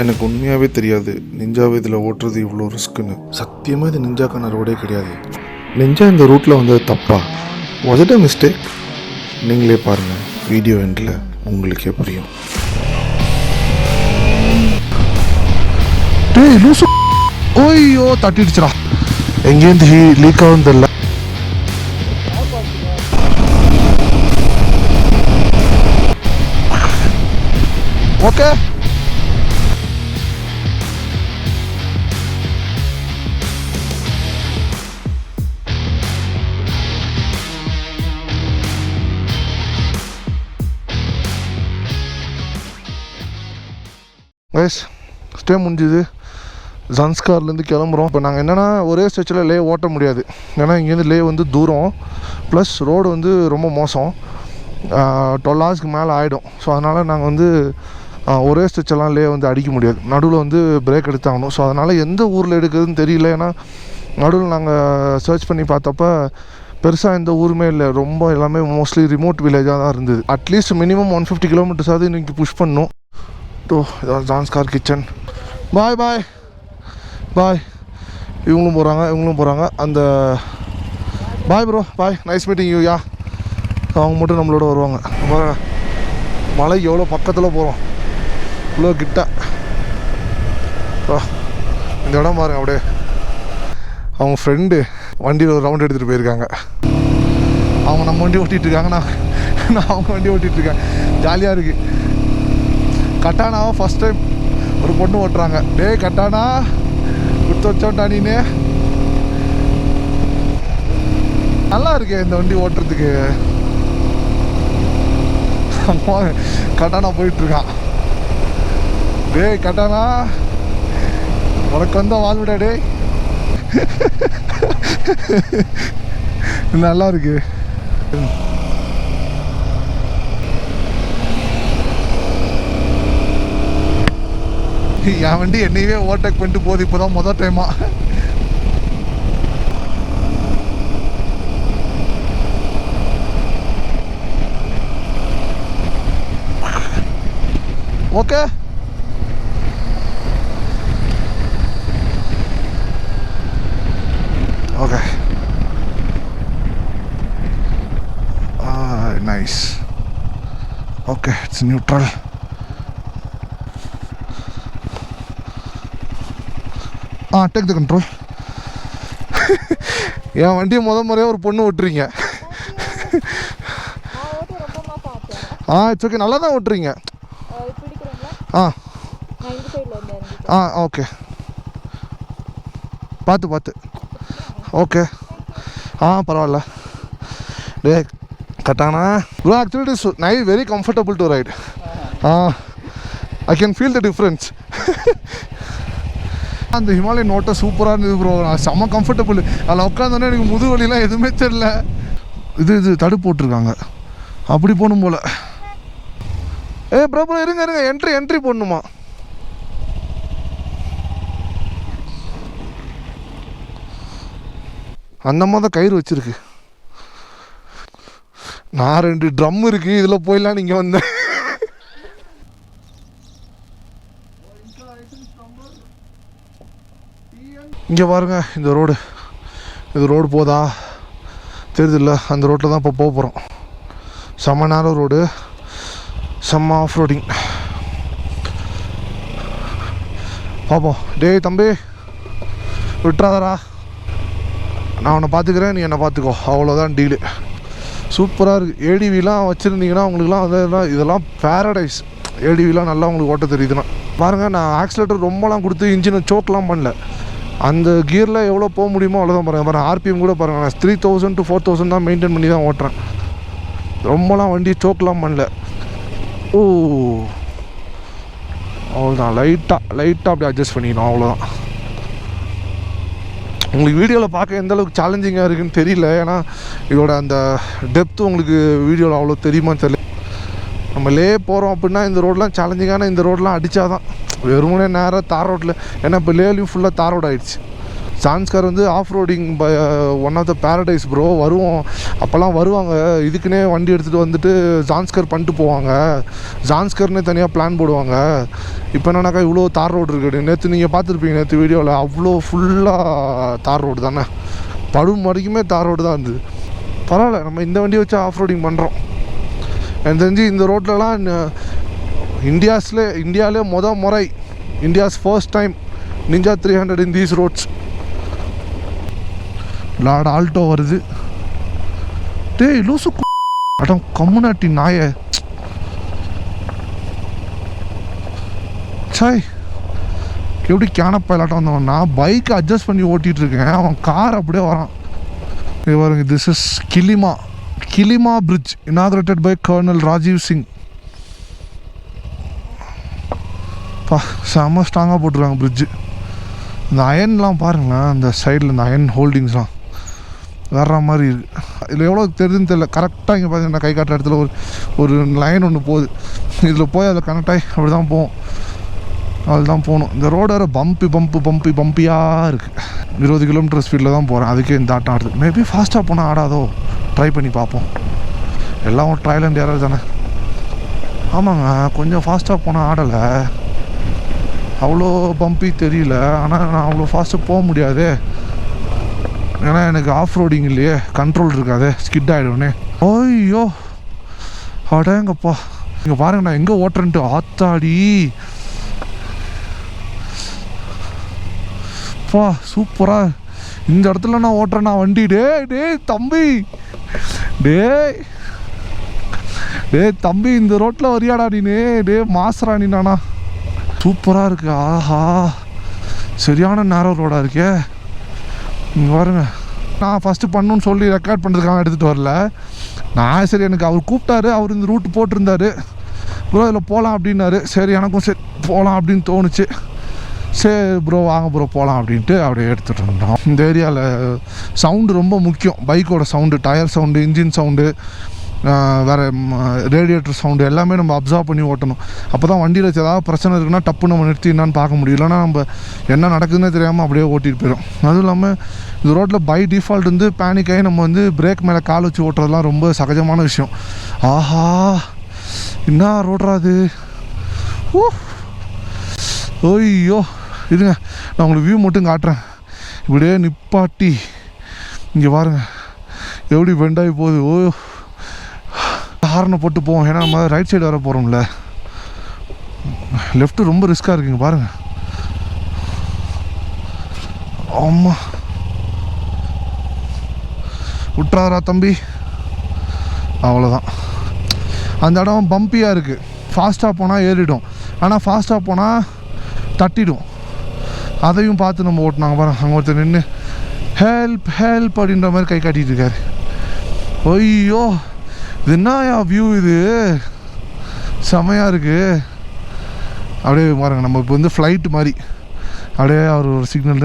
எனக்கு உண்மையாகவே தெரியாது நிஞ்சாவே இதில் ஓட்டுறது இவ்வளோ ரிஸ்க்குன்னு. சத்தியமாக இது நிஞ்சாக்கான ரோடே கிடையாது. நிஞ்சா இந்த ரூட்டில் வந்தது தப்பா? Was it a mistake? நீங்களே பாருங்கள், வீடியோ எண்டில் உங்களுக்கே புரியும். டேய் லூசு, ஓய்யோ தட்டிடுச்சுடா. எங்கேருந்து லீக் ஆகும் தெரியல. ஓகே கைஸ், ஸ்டே முடிஞ்சுது. ஜன்ஸ்கார்லேருந்து கிளம்புறோம். இப்போ நாங்கள் என்னென்னா ஒரே ஸ்ட்ரெச்சில் லே ஓட்ட முடியாது. ஏன்னா இங்கேருந்து லே வந்து தூரம், ப்ளஸ் ரோடு வந்து ரொம்ப மோசம். 12 ஹவர்ஸ்க்கு மேலே ஆகிடும். ஸோ அதனால் நாங்கள் வந்து ஒரே ஸ்ட்ரெச்செல்லாம் லே வந்து அடிக்க முடியாது. நடுவில் வந்து பிரேக் எடுத்தாகணும். ஸோ அதனால் எந்த ஊரில் எடுக்கிறதுன்னு தெரியல. ஏன்னா நடுவில் நாங்கள் சர்ச் பண்ணி பார்த்தப்ப பெருசாக எந்த ஊருமே இல்லை. ரொம்ப எல்லாமே மோஸ்ட்லி ரிமோட் வில்லேஜாக தான் இருந்தது. அட்லீஸ்ட் மினிமம் 150 கிலோமீட்டர்ஸாவது இன்றைக்கி புஷ் பண்ணணும். ஸோ இதான் ஜான்ஸ்கார் கிச்சன். பாய் பாய் பாய். இவங்களும் போகிறாங்க. அந்த bye bro, bye, nice meeting you. Yeah, அவங்க மட்டும் நம்மளோட வருவாங்க. மலை எவ்வளோ பக்கத்தில் போகிறோம், இவ்வளோ கிட்ட. இந்த இடம் பாருங்க. அப்படியே அவங்க ஃப்ரெண்டு வண்டியில் ஒரு ரவுண்ட் எடுத்துகிட்டு போயிருக்காங்க. அவங்க நம்ம வண்டி ஓட்டிகிட்ருக்காங்க, நான் அவங்க வண்டி ஓட்டிகிட்ருக்கேன். ஜாலியாக இருக்குது. கட்டானாவை ஃபஸ்ட் டைம் ஒரு பொண்ணு ஓட்டுறாங்க. டேய் கட்டானா, கொடுத்து வச்சோட்டா நீனே. நல்லா இருக்கே இந்த வண்டி ஓட்டுறதுக்கு. கட்டானா போயிட்டுருக்கான். டேய் கட்டானா, உனக்கு வந்த வாழ்விடா டேய். நல்லா இருக்கு. என் வண்டி என்னையவே ஓவர்டேக் பண்ணிட்டு போகுது. இப்போ தான் மொதல் டைமா. Okay okay nice. Okay, it's neutral. Take the control. என் வண்டியை முறையாக ஒரு பொண்ணு ஓட்டுறீங்க. இட்ஸ் ஓகே, நல்லா தான் ஓட்டுறீங்க. ஓகே, பார்த்து ஓகே. பரவாயில்ல. டே கட்டானா bro, actually it is nice, very comfortable to ride. I can feel the difference. அந்த ஹிமாலயன் ஓட்ட சூப்பராக இருந்தது ப்ரோ. செம்ம கம்ஃபர்டபுள். அதில் உட்காந்தோன்னே எனக்கு முதுவலிலாம் எதுவுமே தெரியல. இது தடுப்பு போட்டிருக்காங்க, அப்படி போகணும் போல். ப்ரோ இருங்க என்ட்ரி போடணுமா? அந்த மாதிரி தான் கயிறு வச்சிருக்கு. நான் 2 ட்ரம் இருக்குது, இதில் போயிடலாம். நீங்கள் வந்தேன். இங்கே பாருங்க, இந்த ரோடு போதா தெரியுதில்ல? அந்த ரோட்டில் தான் இப்போ போக போகிறோம். செம்ம நேரம் ரோடு, செம்ம ஆஃப் ரோடிங். பார்ப்போம். டேய் தம்பி, விட்டுறாதரா. நான் உன்னை பார்த்துக்கிறேன், நீ என்னை பார்த்துக்கோ, அவ்வளோதான் டீலு. சூப்பராக இருக்குது. ஏடிவிலாம் வச்சுருந்தீங்கன்னா உங்களுக்குலாம் வந்து இதெல்லாம் பேரடைஸ். ஏடிவிலாம் நல்லா உங்களுக்கு ஓட்ட தெரியுதுன்னா பாருங்கள். நான் ஆக்சிலேட்டர் ரொம்பலாம் கொடுத்து இன்ஜினை சோக்கெலாம் பண்ணல. அந்த கியரில் எவ்வளோ போக முடியுமோ அவ்வளோதான் பாருங்கள். ஆர்பிஎம் கூட பாருங்கள், நான் 3000 to 4000 தான் மெயின்டைன் பண்ணி தான் ஓட்டுறேன். ரொம்பலாம் வண்டி சோக்கெலாம் பண்ணல. அவ்வளோதான், லைட்டாக அப்படி அட்ஜஸ்ட் பண்ணிக்கணும், அவ்வளோதான். உங்களுக்கு வீடியோவில் பார்க்க எந்த அளவுக்கு சேலஞ்சிங்காக இருக்குதுன்னு தெரியல. ஏன்னா இதோட அந்த டெப்த்து உங்களுக்கு வீடியோவில் அவ்வளோ தெரியுமான்னு தெரியல. நம்ம லே போகிறோம் அப்படின்னா இந்த ரோடெலாம் சேலஞ்சிங்கான இந்த ரோடெலாம் அடித்தா தான் வெறுமனே நேராக தார் ரோட்டில். ஏன்னா இப்போ லேலையும் ஃபுல்லாக தார் ரோடு ஆகிடுச்சு. ஜான்ஸ்கார் வந்து off roading one of the paradise bro. வருவோம் அப்போல்லாம் வருவாங்க, இதுக்குன்னே வண்டி எடுத்துகிட்டு வந்துட்டு ஜான்ஸ்கர் பண்ணிட்டு போவாங்க. ஜான்ஸ்கர்னே தனியாக பிளான் போடுவாங்க. இப்போ என்னன்னாக்கா இவ்வளோ தார் ரோடு இருக்குது. நேற்று நீங்கள் பார்த்துருப்பீங்க, நேற்று வீடியோவில் அவ்வளோ ஃபுல்லாக தார் ரோடு தானே, படும் வரைக்குமே தார் ரோடு தான் இருந்தது. பரவாயில்ல, நம்ம இந்த வண்டியை வச்சு ஆஃப் ரோடிங் பண்ணுறோம். எனக்கு தெரிஞ்சு இந்த ரோட்லலாம் இந்தியாவிலே முறை India's first time ninja 300 in these roads. Lord Alto வருது. டேய் லூசு அடம் கம்யூனிட்டி நாயை. சாய் எப்படி கேனப்பாயிலாட்டம் வந்தவன். நான் பைக்கை அட்ஜஸ்ட் பண்ணி ஓட்டிகிட்டு இருக்கேன், அவன் கார் அப்படியே வரான். இது பாருங்க, திஸ் இஸ் கிலிமா bridge inaugurated by colonel Rajeev Singh. பா செம்ம ஸ்ட்ராங்காக போட்டிருக்காங்க பிரிட்ஜு. இந்த அயன்லாம் பாருங்களேன், அந்த சைடில் இந்த அயன் ஹோல்டிங்ஸ்லாம் வர்ற மாதிரி இருக்குது. இதில் எவ்வளோ தெரியுதுன்னு தெரியல. கரெக்டாக இங்கே பார்த்தீங்கன்னா கை காட்டுற இடத்துல ஒரு லைன் ஒன்று போகுது. இதில் போய் அதில் கனெக்ட் ஆகி அப்படி தான் போவோம். அதில் தான் போகணும். இந்த ரோடு வேறு பம்பியாக இருக்குது. 20 கிலோமீட்டர் ஸ்பீடில் தான் போகிறேன், அதுக்கே இந்த ஆட்டம் ஆடுது. மேபி ஃபாஸ்ட்டாக போனால் ஆடாதோ, ட்ரை பண்ணி பார்ப்போம். எல்லாம் ஒரு ட்ரையல் அண்ட் எரர் தானே. ஆமாங்க, கொஞ்சம் ஃபாஸ்ட்டாக போனால் ஆடலை, அவ்வளோ பம்பி தெரியல. ஆனால் நான் அவ்வளோ ஃபாஸ்ட்டாக போக முடியாது, ஏன்னா எனக்கு ஆஃப் ரோடிங் இல்லையே, கண்ட்ரோல் இருக்காது, ஸ்கிட் ஆகிடுவேனே. ஓய்யோ அடேங்கப்பா, இங்கே பாருங்க நான் எங்கே ஓட்டுறேன்ட்டு. ஆத்தாடி பா, சூப்பராக இந்த இடத்துல நான் ஓட்டுறேன் வண்டி. டேய் தம்பி, டேய் தம்பி, இந்த ரோட்டில் வரியாடா நீனு? மாசரா நீ நானா? சூப்பராக இருக்குது. ஆஹா, சரியான நேரோ ரோடாக இருக்கே. இங்கே பாருங்க, நான் ஃபஸ்ட்டு பண்ணணுன்னு சொல்லி ரெக்கார்ட் பண்ணுறதுக்காக எடுத்துகிட்டு வரல நான். சரி, எனக்கு அவர் கூப்பிட்டாரு, அவர் இந்த ரூட் போட்டிருந்தாரு, ப்ரோ இதில் போகலாம் அப்படின்னாரு. சரி, எனக்கும் சரி போகலாம் அப்படின்னு தோணுச்சு. சரி ப்ரோ வாங்க ப்ரோ போகலாம் அப்படின்ட்டு அப்படியே எடுத்துகிட்டு இருந்தோம். இந்த ஏரியாவில் சவுண்டு ரொம்ப முக்கியம். பைக்கோட sound, tyre sound, engine sound, வேறு ரேடியேட்டர் சவுண்டு எல்லாமே நம்ம அப்சர்வ் பண்ணி ஓட்டணும். அப்போ தான் வண்டியில் ஏதாவது பிரச்சனை இருக்குன்னா டப்பு நம்ம நிறுத்தி என்னான்னு பார்க்க முடியும். இல்லைனா நம்ம என்ன நடக்குதுன்னே தெரியாமல் அப்படியே ஓட்டிகிட்டு போயிடும். அதுவும் இல்லாமல் இந்த ரோட்டில் பை டிஃபால்ட் வந்து பேனிக் ஆகி நம்ம வந்து பிரேக் மேலே கால் வச்சு ஓட்டுறதுலாம் ரொம்ப சகஜமான விஷயம். ஆஹா, என்ன ரோடுறாது. ஓய்யோ, இருங்க நான் உங்களுக்கு வியூ மட்டும் காட்டுறேன். இப்படியே நிப்பாட்டி இங்கே பாருங்கள் எப்படி பெண்டாகி போகுது. ஓ, ஹார்னை போட்டு போவோம், ஏன்னா நம்ம ரைட் சைடு வர போகிறோம்ல. லெஃப்ட்டு ரொம்ப ரிஸ்க்காக இருக்குங்க பாருங்கள். ஆமாம், விட்றாரா தம்பி. அவ்வளோதான், அந்த இடம் பம்பியாக இருக்குது. ஃபாஸ்ட்டாக போனால் ஏறிடும், ஆனால் ஃபாஸ்ட்டாக போனால் தட்டிடும். அதையும் பார்த்து நம்ம ஓட்டினாங்க பாருங்க. அங்கே ஒருத்தர் நின்று ஹெல்ப் அப்படின்ற மாதிரி கை காட்டிகிட்டு இருக்காரு. ஐயோ, இது என்னயா வியூ, இது செமையாக இருக்குது. அப்படியே பாருங்க, நம்ம இப்போ வந்து ஃப்ளைட்டு மாதிரி அப்படியே அவர் ஒரு சிக்னல்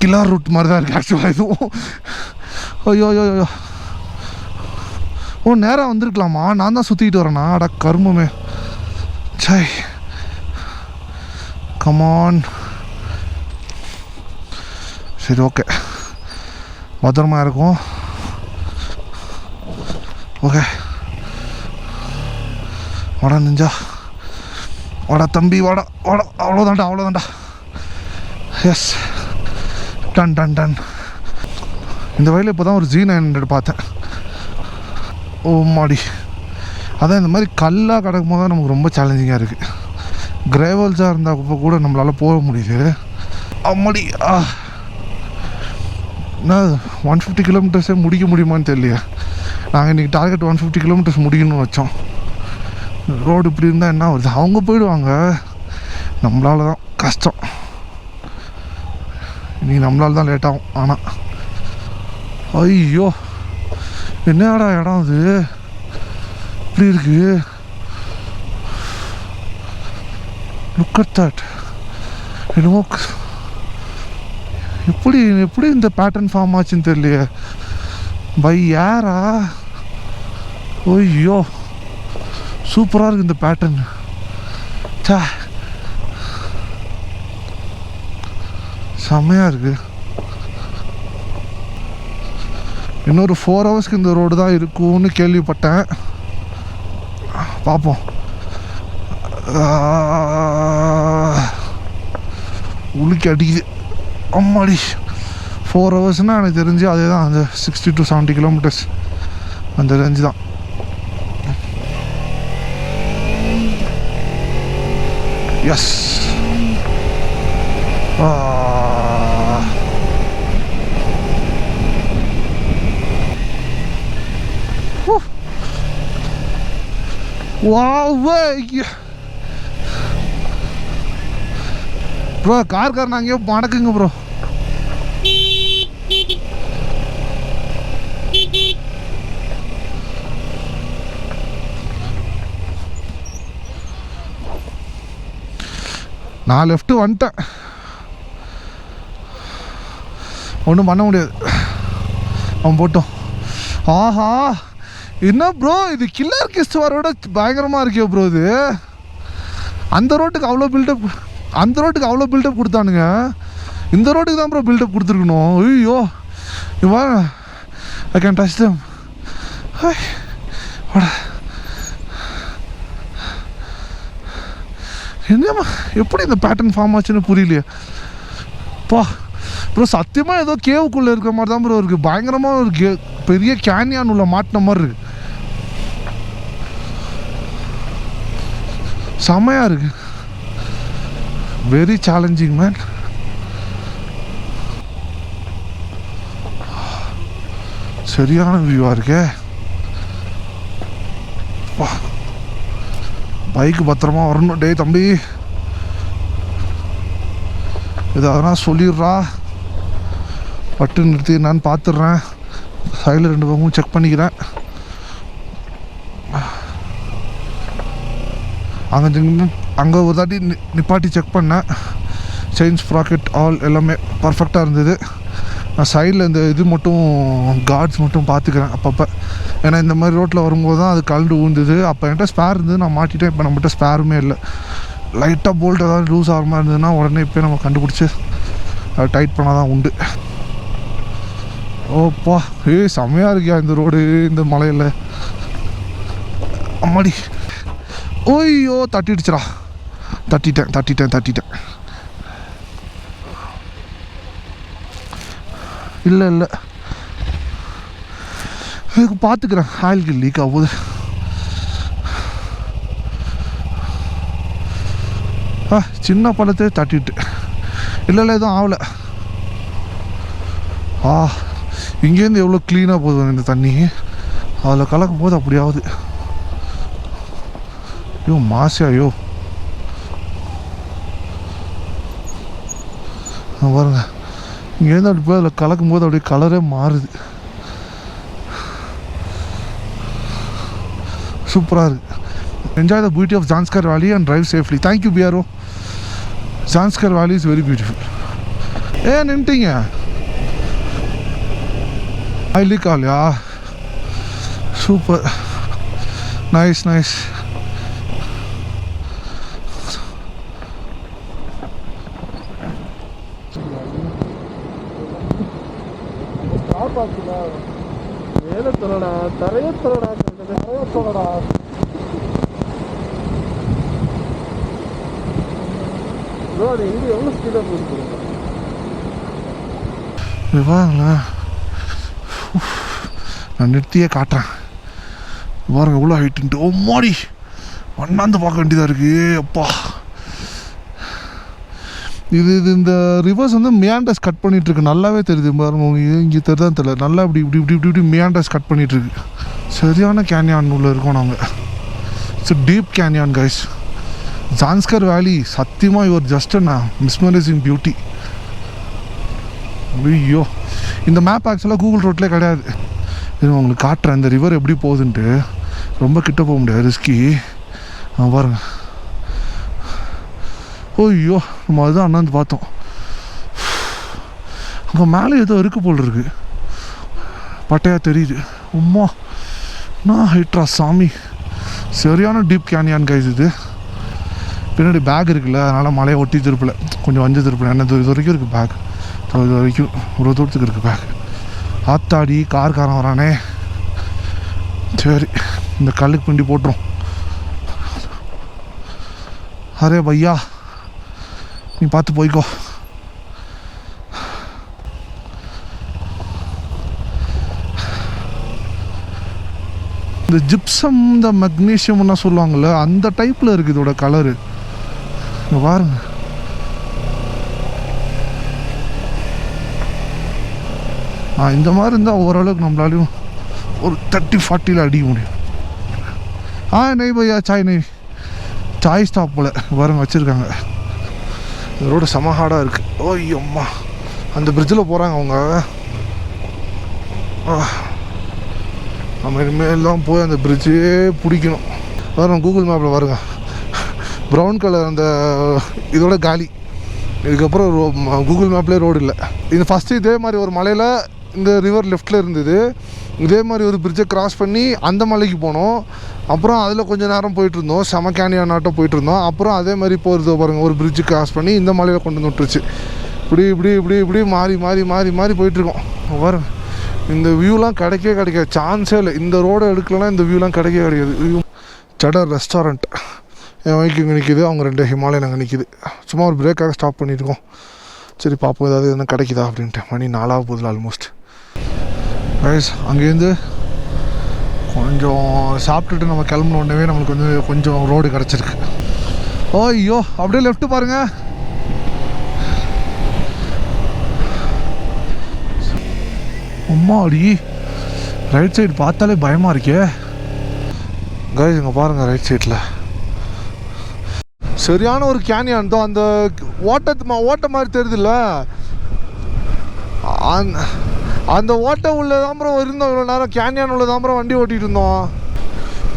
கிலார் ரூட் மாதிரி தான் இருக்குது ஆக்சுவலாக இதுவும். ஐயோ ஐயோ ஐயோ, ஓ நேராக வந்திருக்கலாமா? நான் தான் சுற்றிக்கிட்டு வரேண்ணா. அட கருமமே. சாய் கமான். சரி, ஓகே, பத்திரமா இருக்கும். ஓகே, வாடா நிஞ்சா, வாடா தம்பி, வாடா. அவ்வளோதான்டா. Yes, done. இந்த வயலில் இப்போ தான் ஒரு G900 பார்த்தேன். ஓ மாடி, அதான் இந்த மாதிரி கல்லாக கிடக்கும் போது தான் நமக்கு ரொம்ப சேலஞ்சிங்காக இருக்குது. கிரேவல்ஸாக இருந்தால் இப்போ கூட நம்மளால் போக முடியுது. அம்மாடி, என்ன 150 கிலோமீட்டர்ஸே முடிக்க முடியுமான்னு தெரியலையே. நாங்கள் இன்றைக்கி டார்கெட் 150 கிலோமீட்டர்ஸ் முடிக்கணும்னு வச்சோம். ரோடு இப்படி இருந்தால் என்ன வருது, அவங்க போயிடுவாங்க, நம்மளால தான் கஷ்டம். இன்றைக்கி நம்மளால தான் லேட் ஆகும். ஆனால் ஐயோ, என்னடா இடம் அது இப்படி இருக்கு. Look at that. என்னமோ எப்படி இந்த பேட்டர்ன் ஃபார்ம் ஆச்சுன்னு தெரியலையே. பை யாரா? ஐயோ, சூப்பராக இருக்குது இந்த பேட்டர்ன். சா, செம்மையாக இருக்குது. இன்னொரு 4 ஹவர்ஸ்க்கு இந்த ரோடு தான் இருக்கும்னு கேள்விப்பட்டேன். பார்ப்போம். உளுக்கி அடிக்குது அம்மாடி. 4 ஹவர்ஸ்னால் எனக்கு தெரிஞ்சு அதே தான், அந்த 60 to 70 கிலோமீட்டர்ஸ் அந்த ரேஞ்சு தான். எஸ். ப்ரோ கார்காரன் அங்கேயோ மடக்குங்க ப்ரோ. நான் லெஃப்ட்டு வந்துட்டேன், ஒன்றும் பண்ண முடியாது, அவன் போட்டோம். ஆஹா என்ன ப்ரோ இது கில்லர் கிஸ்துவாரோட பயங்கரமாக இருக்கே ப்ரோ இது. அந்த ரோட்டுக்கு அவ்வளோ பில்டப் கொடுத்தானுங்க, இந்த ரோட்டுக்கு தான் ப்ரோ பில்டப் கொடுத்துருக்கணும். ஐயோ இவா ஐ கேன் டச் தம். என்னம்மா எப்படி இந்த பேட்டர்ன் ஃபார்ம் ஆச்சுன்னு புரியலையே பா ப்ரோ. சத்தியமாக ஏதோ கேவுக்குள்ளே இருக்கிற மாதிரி தான் ப்ரோ இருக்குது. பயங்கரமாக ஒரு பெரிய கேன்யான் உள்ள மாட்டின மாதிரி இருக்கு. செம்மையாக இருக்கு. Very challenging man. சரியான வியூவாக இருக்கே. வா பைக்கு பத்திரமா வரணும். டே தம்பி எதாவதுனா சொல்லிடுறா, பட்டு நிறுத்தி நான் பார்த்துட்றேன். சைடில் 2 பக்கமும் செக் பண்ணிக்கிறேன். அங்கே ஒரு தாட்டி நிப்பாட்டி செக் பண்ணேன். செயின்ஸ் ப்ராக்கெட் ஆல் எல்லாமே பர்ஃபெக்டாக இருந்தது. நான் சைடில் இந்த இது மட்டும் கார்ட்ஸ் மட்டும் பார்த்துக்கிறேன் அப்பப்போ. ஏன்னா இந்த மாதிரி ரோட்டில் வரும்போது தான் அது கலண்டு ஊந்துது. அப்போ என்கிட்ட ஸ்பேர் இருந்தது, நான் மாட்டிட்டேன். இப்போ நம்மகிட்ட ஸ்பேருமே இல்லை. லைட்டாக போல்ட் ஏதாவது லூஸ் ஆகிற மாதிரி இருந்ததுன்னா உடனே இப்போ நம்ம கண்டுபிடிச்சி அதை டைட் பண்ணால் தான் உண்டு. ஓப்பா செம்மையாக இருக்கியா இந்த ரோடு இந்த மலையில். அம்மாடி ஓய்யோ தட்டிடுச்சுடா. தட்டிட்டேன். இல்லை இதுக்கு பார்த்துக்கிறேன். ஆயிலுக்கு லீக் ஆகுது. சின்ன பழத்தை தட்டிட்டு இல்லை எதுவும் ஆகலை. இங்கேருந்து எவ்வளோ க்ளீனாக போகுது இந்த தண்ணி. அதில் கலக்கும் போது அப்படி ஆகுது. ஐயோ மாசியாயோ பாருங்க. இங்கேருந்து அப்படி போய் அதில் கலக்கும் போது அப்படியே கலரே மாறுது. சூப்பராக இருக்குது. Enjoy the beauty of Zanskar Valley and drive safely. Thank you BRO. Zanskar Valley is very beautiful. நின்ட்டீங்க ஐலிக்காலையா? Super, nice. மேலே சொல்லடா, தரைய சொல்லடா. ப்ரோ அது எங்கே எவ்வளோ ஸ்பீடாக போகுது வாங்களா? நான் நிறுத்தியே காட்டுறேன் பாருங்க எவ்வளோ ஹைட்டுன்ட்டு. ஓ மாடி அண்ணாந்து பார்க்க வேண்டியதாக இருக்குது. அப்பா இது இந்த ரிவர்ஸ் வந்து மியாண்டர்ஸ் கட் பண்ணிகிட்ருக்கு. நல்லாவே தெரியுது பாருங்க. இங்கே தெரிதான் தெரியல. நல்லா இப்படி மியாண்டர்ஸ் கட் பண்ணிகிட்ருக்கு. சரியான கேன்யான் உள்ள இருக்கோம் நாங்கள். It's deep canyon guys. Zanskar வேலி சத்தியமாக your just a mesmerising beauty. ஐயோ இந்த மேப் ஆக்சுவலாக கூகுள் ரோட்லேயே கிடையாது. இது உங்களுக்கு காட்டுறேன் இந்த ரிவர் எப்படி போகுதுன்ட்டு. ரொம்ப கிட்ட போக முடியாது, ரிஸ்கி. பாருங்க. ஐயோ நம்ம அதுதான் அண்ணாந்து பார்த்தோம். அங்கே மேலே ஏதோ இருக்கு போல் இருக்கு, பட்டையாக தெரியுது. உம்மா நான் ஹைட்ரா சாமி. சரியான டீப் கேன்யான் கைஸ் இது. பின்னாடி பேக் இருக்குல்ல, அதனால் மலையை ஒட்டி திருப்பலை, கொஞ்சம் வஞ்சு திருப்பலை. என்ன இது வரைக்கும் இருக்குது பேக். இது வரைக்கும் இவ்வளோ தூரத்துக்கு இருக்குது பேக். ஆத்தாடி கார்காரன் வரானே. சரி இந்த கல்லுக்கு பிண்டி போட்டுரும். அரே பையா நீ பார்த்து போய்க்கோ. இந்த ஜிப்சம் இந்த மெக்னீஷியம்லாம் சொல்லுவாங்கள்ல அந்த டைப்பில் இருக்குது இதோட கலரு. இங்கே பாருங்க. இந்த மாதிரி இருந்தால் ஓரளவுக்கு நம்மளாலையும் ஒரு 30-40 அடிக்க முடியும். நெய் பையா சாய் நெய் சாய் ஸ்டாப் போல் பாருங்க வச்சுருக்காங்க. இந்த ரோடு செம ஹார்டாக இருக்குது. ஓய்யம்மா அந்த பிரிட்ஜில் போகிறாங்க அவங்க. நம்ம இனிமேல் தான் போய் அந்த பிரிட்ஜே பிடிக்கணும். பாருங்க கூகுள் மேப்பில் பாருங்க ப்ரௌன் கலர் அந்த இதோட காலி. இதுக்கப்புறம் கூகுள் மேப்லேயே ரோடு இல்லை. இது ஃபஸ்ட்டு இதே மாதிரி ஒரு மலையில் இந்த ரிவர் லெஃப்டில் இருந்தது. இதே மாதிரி ஒரு பிரிட்ஜை கிராஸ் பண்ணி அந்த மலைக்கு போனோம். அப்புறம் அதில் கொஞ்சம் நேரம் போயிட்டுருந்தோம். செம கேனியானாட்டம் போயிட்டுருந்தோம். அப்புறம் அதே மாதிரி போகிறது பாருங்கள் ஒரு பிரிட்ஜு கிராஸ் பண்ணி இந்த மலையில் கொண்டு வந்து விட்டுருச்சு. இப்படி மாறி மாறி மாறி மாறி போயிட்டுருக்கோம். பாருங்க இந்த வியூலாம் கிடைக்காது. சான்ஸே இல்லை. இந்த ரோடை எடுக்கலன்னா இந்த வியூலாம் கிடைக்காது. சடர் ரெஸ்டாரண்ட் என் வைக்கு இங்கே நிற்கிது. அவங்க 2 ஹிமாலயன் அங்கே நிற்கிது. சும்மா ஒரு பிரேக்காக ஸ்டாப் பண்ணியிருக்கோம். சரி பார்ப்போம் ஏதாவது எதுனா கிடைக்குதா அப்படின்ட்டு. மணி 4 போகுது ஆல்மோஸ்ட். ரைஸ் அங்கேருந்து கொஞ்சம் சாப்பிட்டுட்டு நம்ம கிளம்புன உடனே நம்மளுக்கு வந்து கொஞ்சம் ரோடு கிடச்சிருக்கு. ஐயோ அப்படியே லெஃப்ட்டு பாருங்கள். அம்மாடி ரைட் சைடு பார்த்தாலே பயமாக இருக்கே கைஸ். இங்கே பாருங்கள் ரைட் சைடில் சரியான ஒரு கேனியான் தான். அந்த ஓட்ட மாதிரி தெரியுதுல்ல அந்த ஓட்டை உள்ள தாம்பரம் இருந்தோம். இவ்வளோ நேரம் கேனியான் உள்ள தாம்பரம் வண்டி ஓட்டிகிட்டு இருந்தோம்.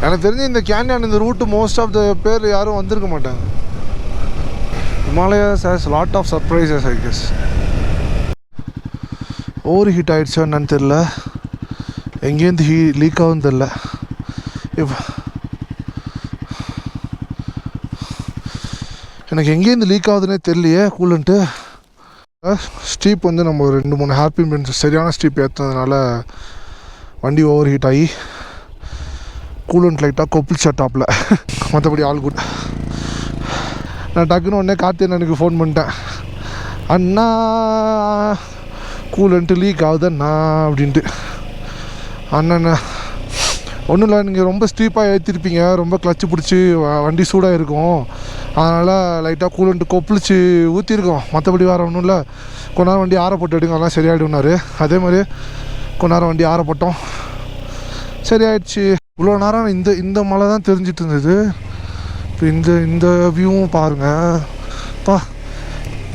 எனக்கு தெரிஞ்சு இந்த கேனியான் இந்த ரூட்டு மோஸ்ட் ஆஃப் த பேர் யாரும் வந்திருக்க மாட்டாங்க. Himalayas has lot of surprises I guess. Overheat ஆகிடுச்சா என்னன்னு தெரில. எங்கேருந்து லீக் ஆகுதுன்னு தெரில. இப்போ எனக்கு எங்கேருந்து லீக் ஆகுதுன்னே தெரியலையே கூலண்ட்டு. ஸ்டீப் வந்து நம்ம ஒரு 2-3 ஹேர்பின் பென்ஸ் சரியான ஸ்டீப் ஏற்றுனதுனால வண்டி ஓவர் ஹீட் ஆகி கூலண்ட் லைட்டாக கொப்பிள் டாப்பில். மற்றபடி ஆல் குட். நான் டக்குன்னு உடனே கார்த்தியண்ணனுக்கு ஃபோன் பண்ணிட்டேன். அண்ணா கூலண்ட்டு லீக் ஆகுதுண்ணா அப்படின்ட்டு. அண்ணா ஒன்றும் இல்லை, நீங்கள் ரொம்ப ஸ்டீப்பாக ஏற்றிருப்பீங்க, ரொம்ப கிளச்சு பிடிச்சி வண்டி சூடாக இருக்கும், அதனால் லைட்டாக கூலண்ட்டு கொப்பளிச்சு ஊற்றிருக்கோம், மற்றபடி வேறு ஒன்றும் இல்லை, கொஞ்ச நேரம் வண்டி ஆற போட்டு எடுங்க அதெல்லாம் சரியாயிடுனாரு. அதே மாதிரி கொஞ்ச நேரம் வண்டி ஆற போட்டோம், சரி ஆயிடுச்சு. இவ்வளோ நேரம் இந்த மலை தான் தெரிஞ்சிட்டு இருந்தது. இப்போ இந்த வியூவும் பாருங்கள் பா.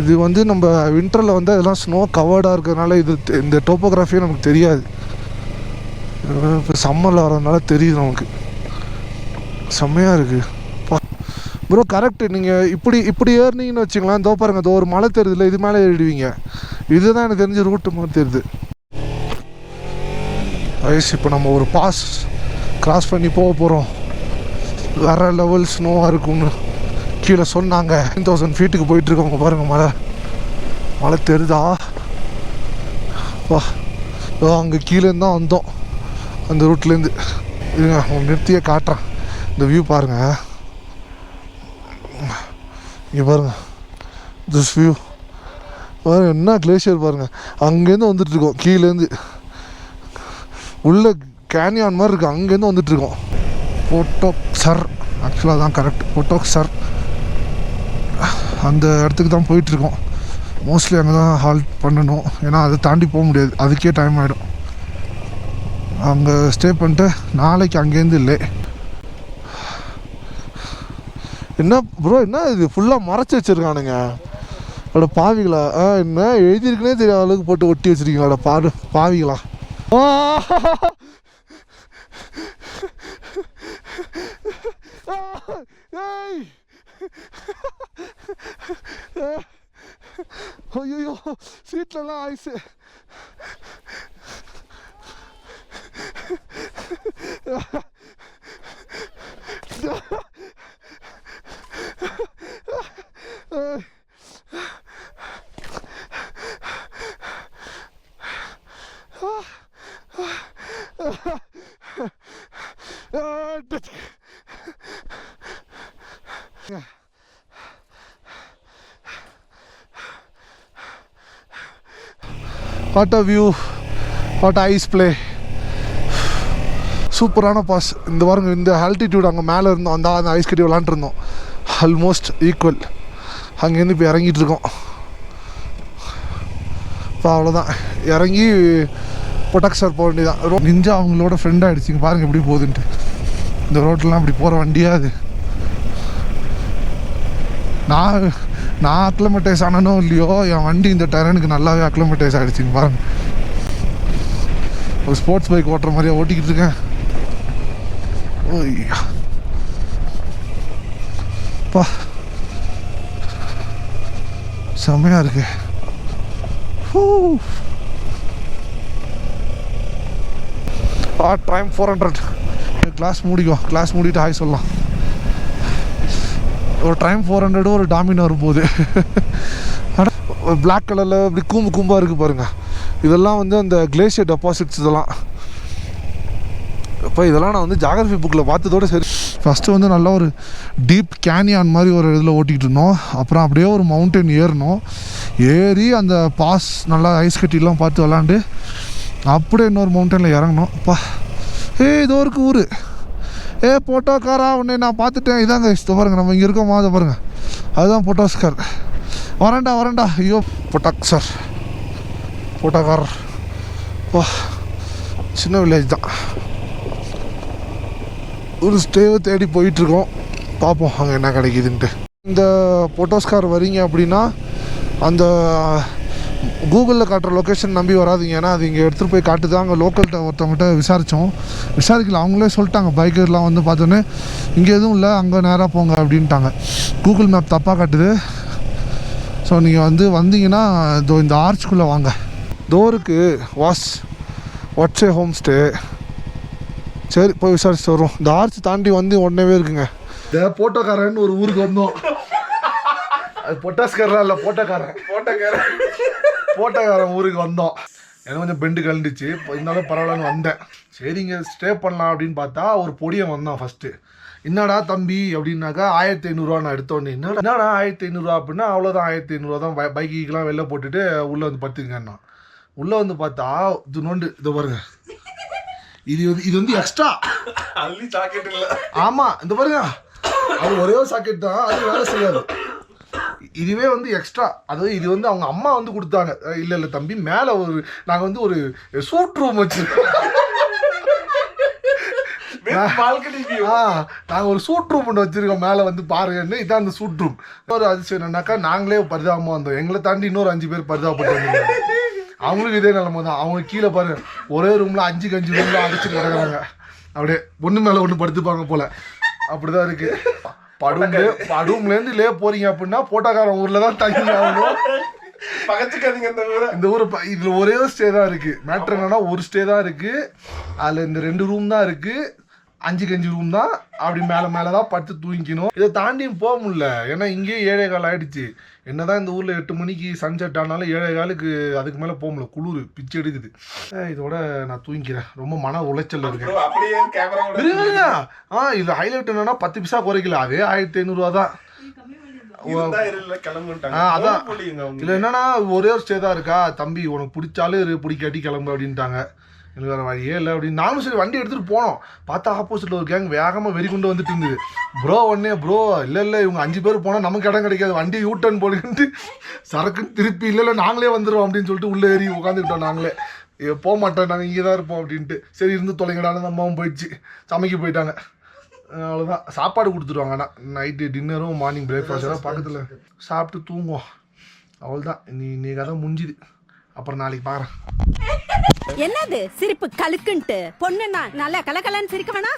இது வந்து நம்ம வின்டரில் வந்து அதெல்லாம் ஸ்னோ கவர்டாக இருக்கிறதுனால இந்த டோப்போகிராஃபியே நமக்கு தெரியாது. இப்போ சம்மரில் வர்றதுனால தெரியுது நமக்கு. செம்மையாக இருக்குது ப்ரோ. கரெக்டு. நீங்கள் இப்படி ஏறினீங்கன்னு வச்சுக்கலாம், இதோ பாருங்கள், இதோ ஒரு மலை தெரியுதுல்ல, இது மேலே ஏறிடுவீங்க. இதுதான் எனக்கு தெரிஞ்ச ரூட்டு மாதிரி தெரியுது. வயசு இப்போ நம்ம ஒரு பாஸ் கிராஸ் பண்ணி போக போகிறோம். வேறு லெவல் ஸ்னோவாக இருக்கும்னு கீழே சொன்னாங்க. 1000 ஃபீட்டுக்கு போயிட்டுருக்கோங்க. பாருங்கள் மலை தெரியுதா வா. அங்கே கீழேருந்து தான் வந்தோம், அந்த ரூட்லேருந்து. இதுங்க அவங்க நிறுத்தியே காட்டுறேன், இந்த வியூ பாருங்கள். இங்கே பாருங்கள் திஸ் வியூ பாருங்கள், என்ன கிளேஷியர் பாருங்கள். அங்கேருந்து வந்துட்டுருக்கோம், கீழேருந்து உள்ள கேனியான் மாதிரி இருக்குது, அங்கேருந்து வந்துட்டுருக்கோம். போட்டோக் சர், ஆக்சுவலாக தான் கரெக்ட், போட்டோக் சர். அந்த இடத்துக்கு தான் போயிட்டுருக்கோம். மோஸ்ட்லி அங்கே தான் ஹால்ட் பண்ணணும், ஏன்னா அதை தாண்டி போக முடியாது, அதுக்கே டைம் ஆகிடும். அங்கே ஸ்டே பண்ணிட்டு நாளைக்கு அங்கேருந்து இல்லை. என்ன ப்ரோ, என்ன இது ஃபுல்லாக மறைச்சி வச்சுருக்கானுங்க அட பாவிங்களா. என்ன எழுதியிருக்குனே தெரியாத அளவுக்கு போட்டு ஒட்டி வச்சுருக்கீங்களா பாவிங்களா. ஐயோ சீட்லலாம் ஆயிடுச்சு. What a view, what ice play, சூப்பரான பாஸ். இந்த பாருங்க, இந்த ஆல்டிடியூட் அங்கே மேலே இருந்தோம், அந்த ஐஸ் கட்டி விளாண்டுருந்தோம், ஆல்மோஸ்ட் ஈக்குவல். அங்கேருந்து இப்போ இறங்கிட்டு இருக்கோம். இப்போ அவ்வளோதான், இறங்கி பொட்டாக்ஸார் போக வேண்டியதான். நிஞ்சா அவங்களோட ஃப்ரெண்ட் ஆகிடுச்சிங்க, பாருங்கள் எப்படி போகுதுன்ட்டு. இந்த ரோட்லாம் அப்படி போகிற வண்டியாக அது. நான் அக்ளமேட்டைஸ் ஆனனோ இல்லையோ, என் வண்டி இந்த டெரனுக்கு நல்லாவே அக்ளமேட்டைஸ் ஆகிடுச்சிங்க பாருங்கள். ஒரு ஸ்போர்ட்ஸ் பைக் ஓட்டுற மாதிரியா ஓட்டிக்கிட்டு இருக்கேன். ஓய்யா பா, செம்மையாக இருக்கு. டைம் 400. கிளாஸ் மூடிக்கும், கிளாஸ் மூடிட்டு ஹாய் சொல்லலாம். ஒரு டைம் 400 ஒரு டாமினோ வரும்போது பிளாக் கலரில் இப்படி கூம்பாக இருக்குது பாருங்கள். இதெல்லாம் வந்து அந்த கிளேஷியர் டெபாசிட்ஸ். இதெல்லாம் இப்போ இதெல்லாம் நான் வந்து ஜாகிரஃபி புக்கில் பார்த்ததோடு சரி. ஃபஸ்ட்டு வந்து நல்லா ஒரு டீப் கேனியான் மாதிரி ஒரு இதில் ஓட்டிகிட்டு இருந்தோம். அப்புறம் அப்படியே ஒரு மவுண்டன் ஏறினோம். ஏறி அந்த பாஸ் நல்லா ஐஸ் கட்டிலாம் பார்த்து விளாண்டு அப்படியே இன்னொரு மவுண்டனில் இறங்கணும். அப்பா, இதோ இருக்கு ஊர். போட்டோக்காரா உன்னை நான் பார்த்துட்டேன். இதாங்க இதை பாருங்கள், நம்ம இங்கே இருக்கோமா, அதை பாருங்கள், அதுதான் பொட்டாஸ்கார். வரேன்டா. ஐயோ பொட்டாக்சார், போட்டோக்காரர். வா, சின்ன வில்லேஜ் தான். ஒரு ஸ்டேவை தேடி போயிட்டுருக்கோம், பார்ப்போம் அங்கே என்ன கிடைக்குதுன்ட்டு. இந்த பொட்டோஸ்கார் வரீங்க அப்படின்னா அந்த கூகுளில் காட்டுற லொக்கேஷன் நம்பி வராதிங்க. ஏன்னா அது இங்கே எடுத்துகிட்டு போய் காட்டுது. அங்கே லோக்கல்கிட்ட ஒருத்தவங்ககிட்ட விசாரிக்கல, அவங்களே சொல்லிட்டாங்க. பைக்கர்லாம் வந்து பார்த்தோன்னே இங்கே எதுவும் இல்லை, அங்கே நேராக போங்க அப்படின்ட்டாங்க. கூகுள் மேப் தப்பாக காட்டுது. ஸோ நீங்கள் வந்து வந்தீங்கன்னா இதோ இந்த ஆர்ச்சுக்குள்ளே வாங்க. டோருக்கு வாட்ஸே ஹோம் ஸ்டே. சரி, போய் விசாரிச்சுட்டு வரும். இந்த ஆர்ச் தாண்டி வந்து உடனேவே இருக்குங்க. இந்த போட்டோக்காரன்னு ஒரு ஊருக்கு வந்தோம். அது பொட்டாஸ்காரெலாம் இல்லை, போட்டோக்காரன் ஊருக்கு வந்தோம். எனக்கு கொஞ்சம் பெண்டு கலந்துச்சு, இருந்தாலும் பரவாயில்லன்னு வந்தேன். சரி இங்கே ஸ்டே பண்ணலாம் அப்படின்னு பார்த்தா ஒரு பொடியன் வந்தான் ஃபஸ்ட்டு. என்னடா தம்பி அப்படின்னாக்கா 1500 நான் எடுத்தோன்னே. என்னடா 1500 அப்படின்னா அவ்வளோதான், 1500 தான். பைக்குக்கெலாம் வெளில போட்டுட்டு உள்ளே வந்து படுத்துக்கங்கண்ணா. உள்ளே வந்து பார்த்தா இது நோண்டு, இதை பாருங்க, இது வந்து எக்ஸ்ட்ரா சாக்கெட் இல்லை. ஆமாம், இந்த பாருங்க, அது ஒரே ஒரு சாக்கெட் தான், அது வேலை செய்யாது. இதுவே வந்து எக்ஸ்ட்ரா. அதாவது இது வந்து அவங்க அம்மா வந்து கொடுத்தாங்க. இல்லை தம்பி, மேலே நாங்கள் வந்து ஒரு சூட் ரூம் வச்சுருக்கோம். நாங்கள் ஒரு சூட் ரூம் ஒன்று வச்சுருக்கோம் மேலே, வந்து பாருங்கன்னு. இதான் அந்த சூட் ரூம். இன்னொரு அதிசயம் என்னன்னாக்கா, நாங்களே பரிதாபமாக வந்தோம். எங்களை தாண்டி இன்னொரு 5 பேர் பரிதாபப்பட்டு வந்தாங்க. அவங்களுக்கு இதே நிலைமை தான். அவங்க கீழே பாரு, ஒரே ரூமில் 5 ரூமில் அடிச்சுட்டு கிடக்குறாங்க. அப்படியே ஒன்று மேலே ஒன்று படுத்துப்பாங்க போல். அப்படிதான் இருக்கு. படும்லேருந்து போறீங்க அப்படின்னா போட்டோக்காரன் ஊரில் தான் தங்கி ஆகணும். பகச்சுக்காதீங்க இந்த ஊர். இதில் ஒரே ஒரு ஸ்டே தான் இருக்குது. மேட்ரு என்னன்னா, ஒரு ஸ்டே தான் இருக்குது. அதில் இந்த 2 ரூம் தான் இருக்குது. 5 ரூம் தான். அப்படி மேலே தான் படுத்து தூங்கிக்கணும். இதை தாண்டியும் போக முடியல. ஏன்னா இங்கேயே 7:15 ஆகிடுச்சு. என்னதான் இந்த ஊரில் 8 மணிக்கு சன்செட் ஆனாலும் 7:15க்கு அதுக்கு மேலே போக முடியல. குளிர் பிச்சு எடுக்குது. இதோட நான் தூங்கிக்கிறேன். ரொம்ப மன உளைச்சல் இருக்கு. இது ஹைலைட் என்னன்னா 10 பைசா குறைக்கல. அதே 1500 தான். அதான் இல்லை, என்னன்னா ஒரே ஒரு ஸ்டே தான் இருக்கா. தம்பி உனக்கு பிடிச்சாலும் பிடிக்காட்டி கிளம்பு அப்படின்ட்டாங்க. எனக்கு வேறு வழியே இல்லை அப்படின்னு நானும் சரி வண்டி எடுத்துகிட்டு போனோம். பார்த்தா ஆப்போசிட்டில் ஒரு கேங் வேகமாக வெறி கொண்டு வந்துட்டு இருந்தது. ப்ரோ இல்லை இவங்க 5 பேர் போனால் நமக்கு இடம் கிடைக்காது, வண்டி யூட்டர்ன் போடுன்ட்டு சரக்குன்னு திருப்பி இல்லை நாங்களே வந்துடுவோம் அப்படின்னு சொல்லிட்டு உள்ளே ஏறி உட்காந்துக்கிட்டோம். நாங்களே போக மாட்டோம், நாங்கள் இங்கே தான் இருப்போம் அப்படின்ட்டு. சரி இருந்து தொலைங்கடான்னு அம்மாவும் போயிடுச்சு, சமைக்க போயிட்டாங்க. அவ்வளோதான். சாப்பாடு கொடுத்துருவாங்க. ஆனால் நைட்டு டின்னரும் மார்னிங் பிரேக்ஃபாஸ்ட் எல்லாம் பக்கத்தில் சாப்பிட்டு தூங்குவோம். அவ்வளோதான். இன்னைக்கு கதை முடிஞ்சுது. அப்புறம் நாளைக்கு பாரு. என்னது சிரிப்பு கலுக்குன்ட்டு? பொண்ணுன்னா நல்லா கலகலன்னு சிரிக்க வேணா?